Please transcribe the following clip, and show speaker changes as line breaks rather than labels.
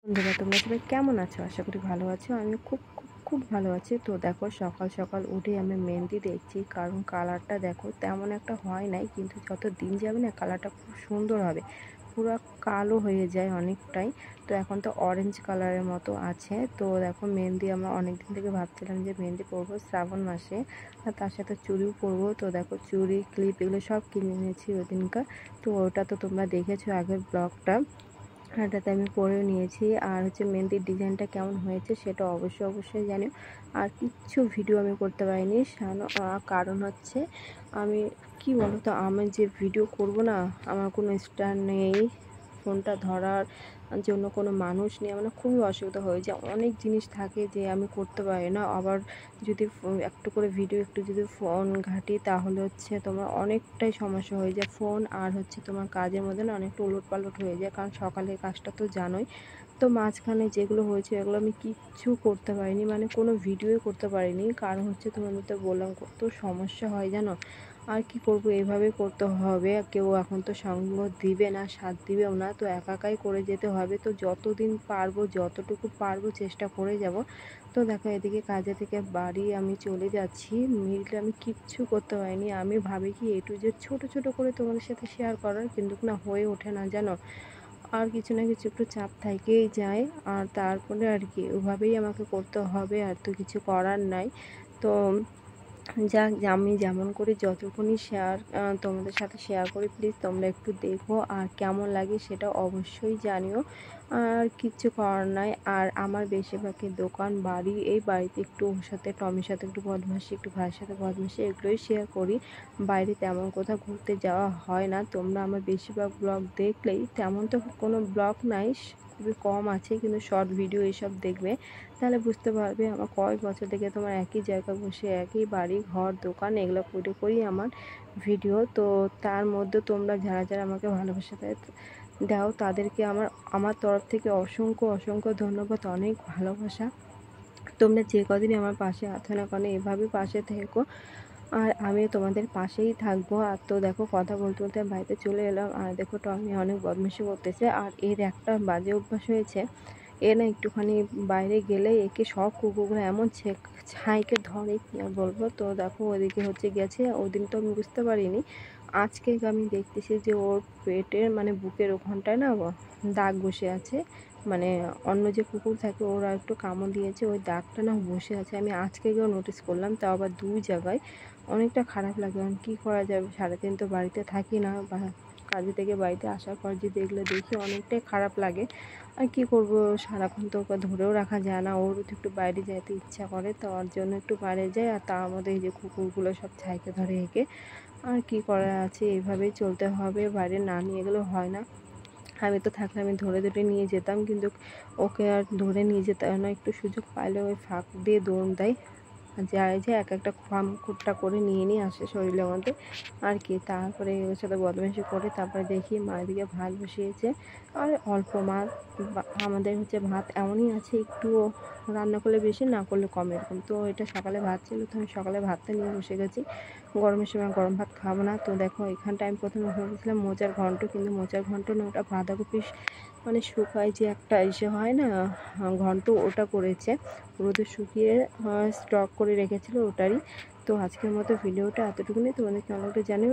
বন্ধুরা, তোমরা সবাই কেমন আছো? আশা করি ভালো আছো। আমি খুব খুব খুব ভালো আছি। তো দেখো, সকাল সকাল উঠে আমি মেহেন্দি দেখছি, কারণ কালারটা দেখো তেমন একটা হয় নাই, কিন্তু যত দিন যাবে না কালারটা খুব সুন্দর হবে। পুরো কালো হয়ে যায় অনেকটাই। তো এখন তো অরেঞ্জ কালারের মতো আছে। তো দেখো, মেহেন্দি আমরা অনেক দিন থেকে ভাবছিলাম যে মেহেন্দি পরবো শ্রাবণ মাসে, আর তার সাথে চুড়িও পরবো। তো দেখো, চুড়ি ক্লিপ এগুলো সব কিনে নিয়েছি ওই দিনকার। তো ওটা তো তোমরা দেখেছো আগের ব্লগটা, এটাতে আমি পরেও নিয়েছি। আর মেহেন্দির ডিজাইনটা কেমন হয়েছে সেটা অবশ্যই জানিও। আর কিচ্ছু ভিডিও আমি করতে পারিনি, কারণ আমি কি বলতো, আমি যে ভিডিও করব না, আমার কোনো স্ট্যান্ড নেই, ফোনটা ধরার জন্য কোনো মানুষ নেই। আমার খুবই অসুবিধা হয়ে যায়। অনেক জিনিস থাকে যে আমি করতে পারি না। আবার যদি একটু করে ভিডিও একটু যদি ফোন ঘাঁটি, তাহলে তোমার অনেকটাই সমস্যা হয়ে যায়। ফোন আর তোমার কাজের মধ্যে না অনেকটা উলটপালট হয়ে যায়, কারণ সকালের কাজটা তো জানোই। তো মাঝখানে যেগুলো হয়েছে এগুলো আমি কিচ্ছু করতে পারিনি, মানে কোনো ভিডিওই করতে পারিনি। কারণ তোমাদের তো বললাম কত সমস্যা হয় জানো। আর কি করব, এভাবে করতে হবে। কেউ এখন তো সঙ্গ দিবে না, সাথ দিবেও না, তো একাই করে যেতে হবে। তো যতদিন পারবো, যতটুকু পারবো চেষ্টা করে যাব। তো দেখো, এদিকে কাজে থেকে বাড়ি আমি চলে যাচ্ছি। মিললে আমি কিচ্ছু করতে পারিনি। আমি ভাবি কি একটু যে ছোটো ছোটো করে তোমাদের সাথে শেয়ার করার, কিন্তু না হয়ে ওঠে না জানো। আর কিছু না কিছু একটু চাপ থেকেই যায়। আর তারপরে আর কি ওভাবেই আমাকে করতে হবে, আর তো কিছু করার নাই। তো যাক, আমি যেমন করে যতক্ষণই তোমাদের সাথে শেয়ার করি, প্লিজ তোমরা একটু দেখো, আর কেমন লাগে সেটা অবশ্যই জানিও। আর কিচ্ছু করার নাই। আর আমার বেশিরভাগই দোকান, বাড়ি, এই বাড়িতে একটু ওর সাথে টমির সাথে একটু বদমাশি, একটু ভাইয়ের সাথে বদমাশি, এগুলোই শেয়ার করি। বাইরে তেমন কোথাও ঘুরতে যাওয়া হয় না। তোমরা আমার বেশিরভাগ ব্লগ দেখলেই, তেমন তো কোনো ব্লগ নাই, খুবই কম আছে, কিন্তু শর্ট ভিডিও এইসব দেখবে, তাহলে বুঝতে পারবে আমার কয়েক বছর থেকে তোমার একই জায়গায় বসে একই বাড়ি ঘর দোকান এগুলো করি আমার ভিডিও। তো তার মধ্যে তোমরা যারা যারা আমাকে ভালোবাসা দাও, তাদেরকে আমার তরফ থেকে অসংখ্য ধন্যবাদ, অনেক ভালোবাসা। তোমরা যে কদিনই আমার পাশে আছো না কেন, এভাবে পাশে থেকো, আর আমিও তোমাদের পাশেই থাকবো। আর তো দেখো, কথা বলতে বলতে বাড়িতে চলে এলাম। আর দেখো, টমি অনেক বদমাশি করতেছে। আর এর একটা বাজে অভ্যাস হয়েছে, এ না একটুখানি বাইরে গেলে একে সব কুকুরগুলো এমন ছাইকে ধরে, কি আর বলবো। তো দেখো, ওদিকে গেছে, ওদিন তো আমি বুঝতে পারিনি। আজকে আমি দেখতেছি যে ওর পেটের মানে বুকের ওখানটায় না দাগ বসে আছে। মানে অন্য যে কুকুর থাকে ওরা একটু কামড় দিয়েছে, ওই দাগটা না বসে আছে। আমি আজকে গিয়েও নোটিস করলাম, তাও আবার 2 জায়গায়। অনেকটা খারাপ লাগে। এখন কী করা যাবে, সারাদিন তো বাড়িতে থাকি না, বা কাজে থেকে বাড়িতে আসার পর যদি এগুলো দেখি অনেকটাই খারাপ লাগে। আর কি করব, সারাক্ষণ তো ওকে ধরেও রাখা যায় না। ওরও তো একটু বাইরে যেতে ইচ্ছা করে, তো ওর জন্য একটু বাইরে যায়। আর তার মধ্যে এই যে কুকুরগুলো সব ছাইকে ধরে এঁকে, আর কি করার আছে, এইভাবেই চলতে হবে। বাইরে না নিয়ে গেলে হয় না। আমি তো থাকলে আমি ধরে নিয়ে যেতাম, কিন্তু ওকে আর ধরে নিয়ে যেতে হয় না। একটু সুযোগ পাইলে ওই ফাঁক দিয়ে দৌড় দেয়, যায় যে এক একটা খুঁটটা করে নিয়ে আসে শরীরের মধ্যে। আর কি, তারপরে ওর সাথে বদমাইশি করে তারপরে দেখি মা এদিকে ভাত বসিয়েছে। আর অল্প মাছ, আমাদের ভাত এমনই আছে, একটু রান্না করলে বেশি, না করলে কম, এরকম। তো এটা সকালে ভাত ছিল, তো আমি সকালে ভাতটা নিয়ে বসে গেছি। গরমের সময় গরম ভাত খাবো না। তো দেখো, এখানটা আমি প্রথমে ভেবেছিলাম মোচার ঘন্ট, কিন্তু মোচার ঘন্ট না, ওটা বাঁধাকপি মানে শুকায় যে একটা এসে হয় না ঘন্ট, ওটা করেছে। রোদে শুকিয়ে স্টক করে রেখেছিল ওটারই। তো আজকের মতো ভিডিওটা এতটুকুনি। তোমাদের কেমন লাগলো জানিও।